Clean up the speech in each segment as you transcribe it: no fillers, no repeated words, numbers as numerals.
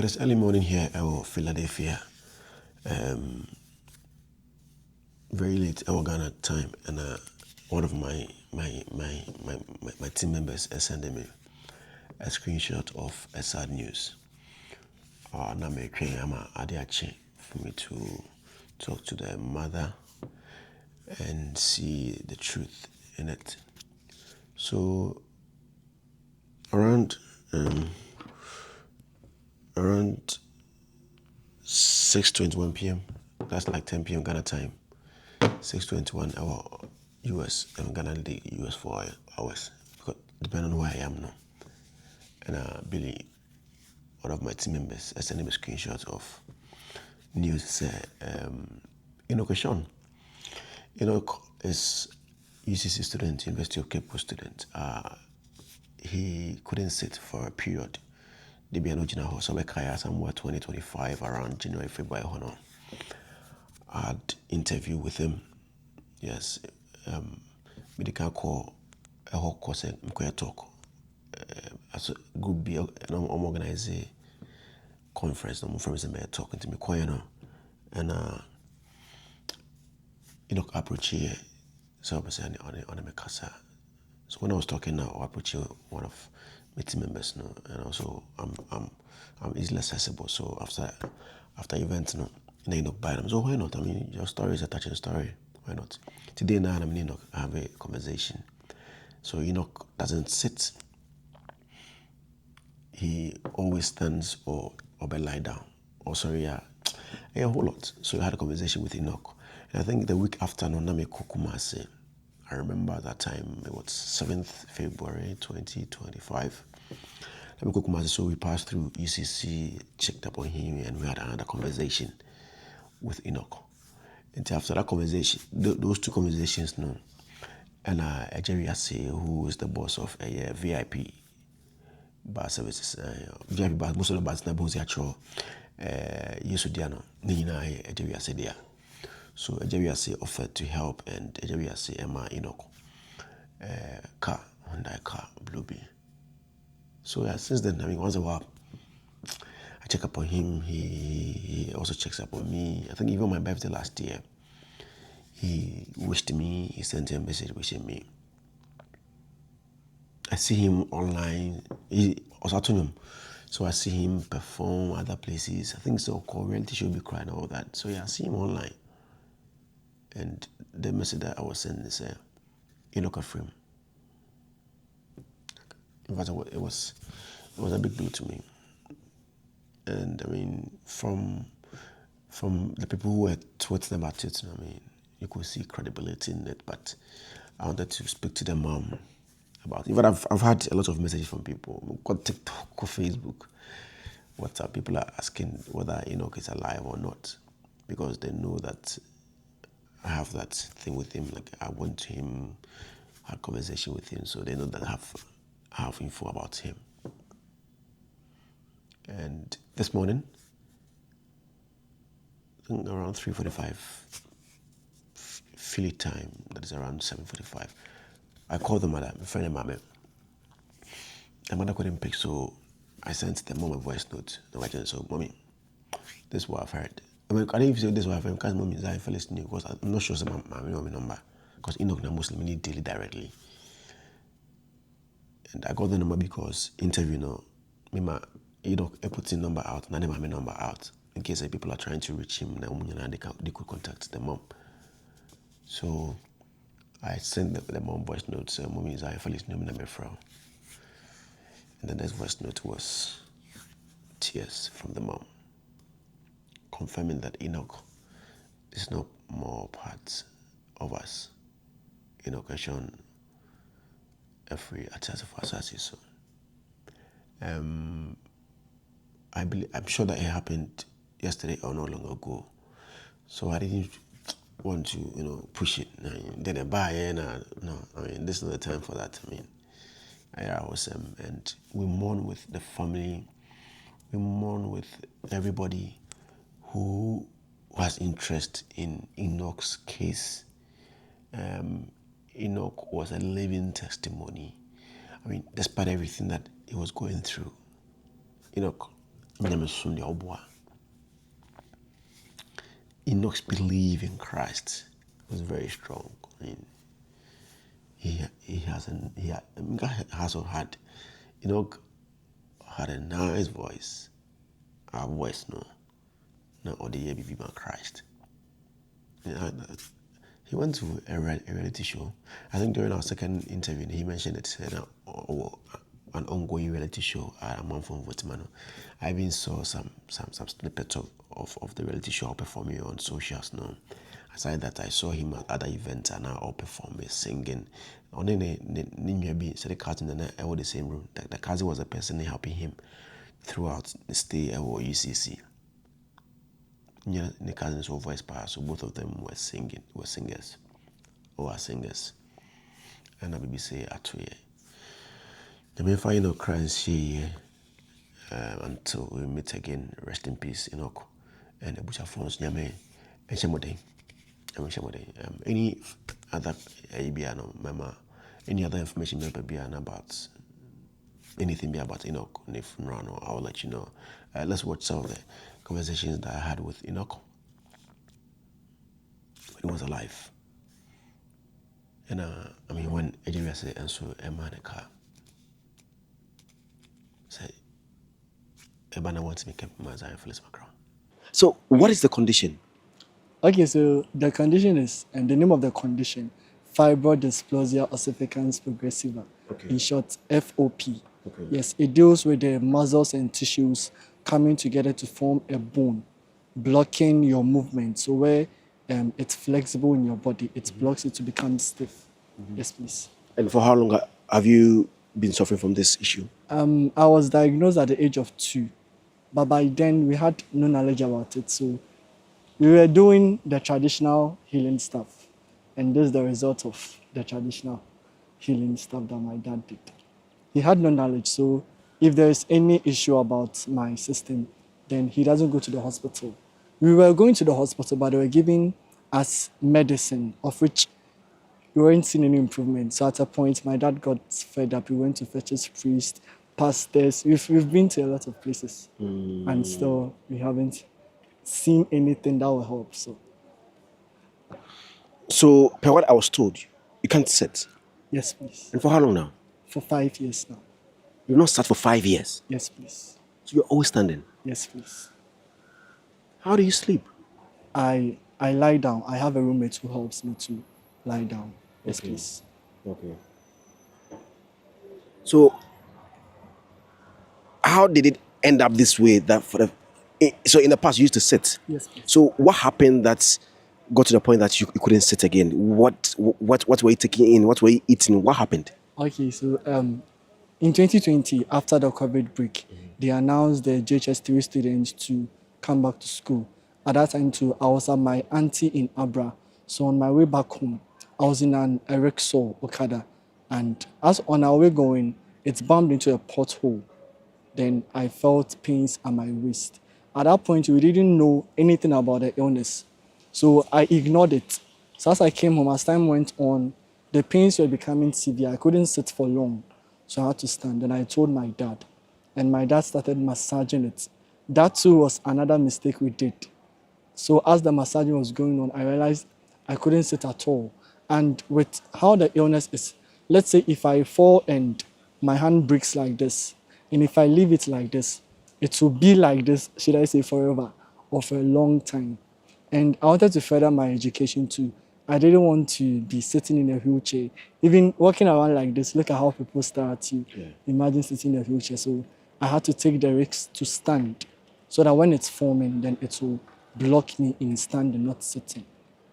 is early morning here in Philadelphia. Very late our Ghana time, and one of my team members is sending me a screenshot of a sad news. I'm for me to talk to the mother and see the truth in it. So around 6:21 p.m. That's like 10 p.m. Ghana time. 6:21 hour US and Ghana the US 4 hours. Because depending on where I am now. And Billy, one of my team members, I sent him a screenshot of news said Enoch Eshun. Enoch is UCC student, University of Cape Coast student. He couldn't sit for a period. They be an somewhere 2025 around January, February. I had interview with him. Yes, we can call a whole course and talk. As a group be organize a conference. No more from talking to me and Enoch approach here. So I say on a casa. So when I was talking now, I approach one of my team members now, and also I'm easily accessible. So after events, no, Enoch buy them. So why not? I mean, your story is a touching story. Why not? Today now, I'm Enoch. I have a conversation. So Enoch doesn't sit. He always stands or lie down. A whole lot. So I had a conversation with Enoch. And I think the week after, I remember that time, it was 7th February 2025. So we passed through UCC, checked up on him, and we had another conversation with Enoch. And after that conversation, those two conversations, no, and Jerry Ase, who is the boss of a VIP bar services, VIP bar, most of the bars na bonzi actual, Yesudiano, Nina Jerry Ase there. So Jerry Ase offered to help, and Jerry Ase Emma Enoch car, Hyundai car, Blue Bee. So yeah, since then, I mean, once a while, I check up on him. He also checks up on me. I think even my birthday last year, he wished me. He sent a message wishing me. I see him online. He also told him. So I see him perform other places. I think so called reality show be crying all that. So yeah, I see him online. And the message that I was sending is Enoch Frame. In fact, it was a big deal to me. And I mean, from the people who were tweeting about it, I mean, you could see credibility in it. But I wanted to speak to the mom about it. But I've had a lot of messages from people, got TikTok or Facebook, WhatsApp. People are asking whether Enoch is alive or not, because they know that I have that thing with him. Like I went to him, had a conversation with him, so they know that I have info about him. And this morning, I think around 3:45 Philly time, that is around 7:45, I called the mother, my friend and mommy. The mother couldn't pick, so I sent the mom a voice note. So, mommy, this is what I've heard. I mean, I didn't even say this is what I've heard because mommy is Zionfelix new, because I'm not sure it's my number, because Enoch na Muslim need daily directly. And I got the number because interview now, Enoch puts his number out, and then my number out, in case people are trying to reach him, they could contact the mom. So I sent the mom voice note, saying, mommy is Zionfelix new, and the next voice note was tears from the mom, confirming that Enoch is no more part of us. Enoch Eshun every attack of assassin. So I'm sure that it happened yesterday or no long ago. So I didn't want to, push it. Then I buy it. No, I mean, this is not the time for that. I mean, I was, and we mourn with the family. We mourn with everybody who has interest in Enoch's case. Enoch was a living testimony. I mean, despite everything that he was going through, Enoch Enoch's belief in Christ was very strong. I mean, Enoch had a nice voice. Our voice, no, or the year before Christ. He went to a reality show. I think during our second interview, he mentioned it. An ongoing reality show at a month from Votimano. I even saw some snippets of the reality show performing on socials now. Aside that, I saw him at other events and all performing, singing. Only the cousin and I were the same room. The cousin was a person helping him throughout the stay at UCC. Yeah, the cousins were voice power, so both of them were singers. And I be say at 2 years. The main final Christ here until we meet again. Rest in peace, Enoch. And the butcher phones Yame and Shamode. Any other mama, any other information maybe about anything about Enoch, if no, I'll let you know. Let's watch some of the conversations that I had with Enoch when he was alive. And when Ejiria said, and so a man a car. Ebana wants me keep my Zionfelix background. So, what is the condition? Okay, so the condition is, and the name of the condition, fibrodysplasia ossificans progressiva. Okay. In short, FOP. Okay. Yes, it deals with the muscles and tissues coming together to form a bone, blocking your movement. So where it's flexible in your body, it blocks it to become stiff. Yes, please. And for how long have you been suffering from this issue? I was diagnosed at the age of 2, but by then we had no knowledge about it. So we were doing the traditional healing stuff, and this is the result of the traditional healing stuff that my dad did. He had no knowledge, so if there is any issue about my system, then he doesn't go to the hospital. We were going to the hospital, but they were giving us medicine, of which we weren't seeing any improvement. So at a point, my dad got fed up. We went to fetch his priest, pastors. We've been to a lot of places, and still we haven't seen anything that will help. So, per what I was told, you can't sit. Yes, please. And for how long now? For 5 years now. You've not sat for 5 years? Yes, please. So you're always standing? Yes, please. How do you sleep? I lie down. I have a roommate who helps me to lie down. Yes, okay. Please. Okay. So, how did it end up this way? So in the past you used to sit. Yes, please. So what happened that got to the point that you couldn't sit again? What were you taking in? What were you eating? What happened? Okay, so in 2020, after the COVID break, they announced the JHS3 students to come back to school. At that time too, I was at my auntie in Abra. So on my way back home, I was in an Ericsson Okada. And as on our way going, it bumped into a pothole. Then I felt pains at my wrist. At that point, we didn't know anything about the illness. So I ignored it. So as I came home, as time went on, the pains were becoming severe. I couldn't sit for long. So I had to stand. And I told my dad. And my dad started massaging it. That too was another mistake we did. So as the massaging was going on, I realized I couldn't sit at all. And with how the illness is, let's say if I fall and my hand breaks like this, and if I leave it like this, it will be like this, should I say forever, or for a long time. And I wanted to further my education too. I didn't want to be sitting in a wheelchair. Even walking around like this, look at how people stare at you. Yeah. Imagine sitting in a wheelchair. So I had to take the risk to stand so that when it's forming, then it will block me in standing, not sitting.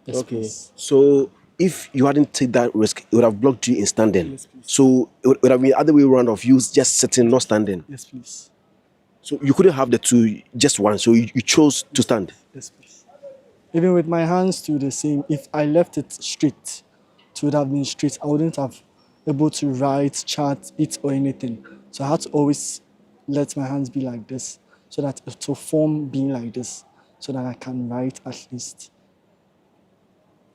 Yes, okay. Please. So if you hadn't taken that risk, it would have blocked you in standing. Yes, please. So it would have been the other way around of you just sitting, not standing. Yes, please. So you couldn't have the two, just one. So you chose to stand. Yes, please. Even with my hands to the same, if I left it straight, it would have been straight. I wouldn't have able to write, chat, eat, or anything. So I had to always let my hands be like this, so that it will form being like this, so that I can write at least.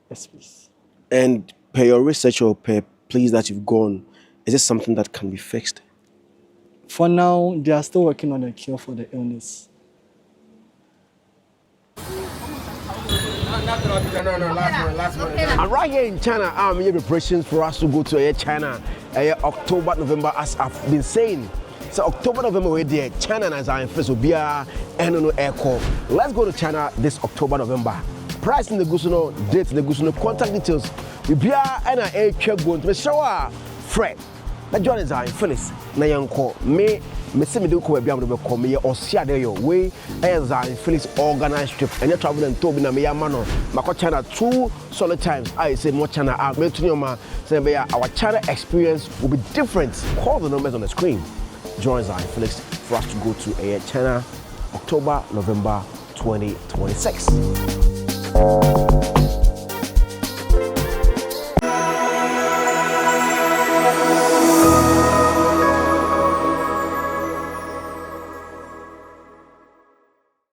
Yes, please. And per your research or per place that you've gone, is this something that can be fixed? For now, they are still working on a cure for the illness. And right here in China, I'm here preparations for us to go to China October, November, as I've been saying. So October, November, we're there. China and Zionfelix will be echo. Let's go to China this October, November. Price in the Gusuno, date in the Gusuno, contact details. We be and a check going to show Fred. That John is Zionfelix. Na yanko me see me do ko be am do ko me or see there your way Zionfelix organized trip and you travel and to be na me ya man mako China 2 solid times. I say more China out me to my say our China experience will be different. Call the numbers on the screen. Join Zionfelix for us to go to China October, November 2026.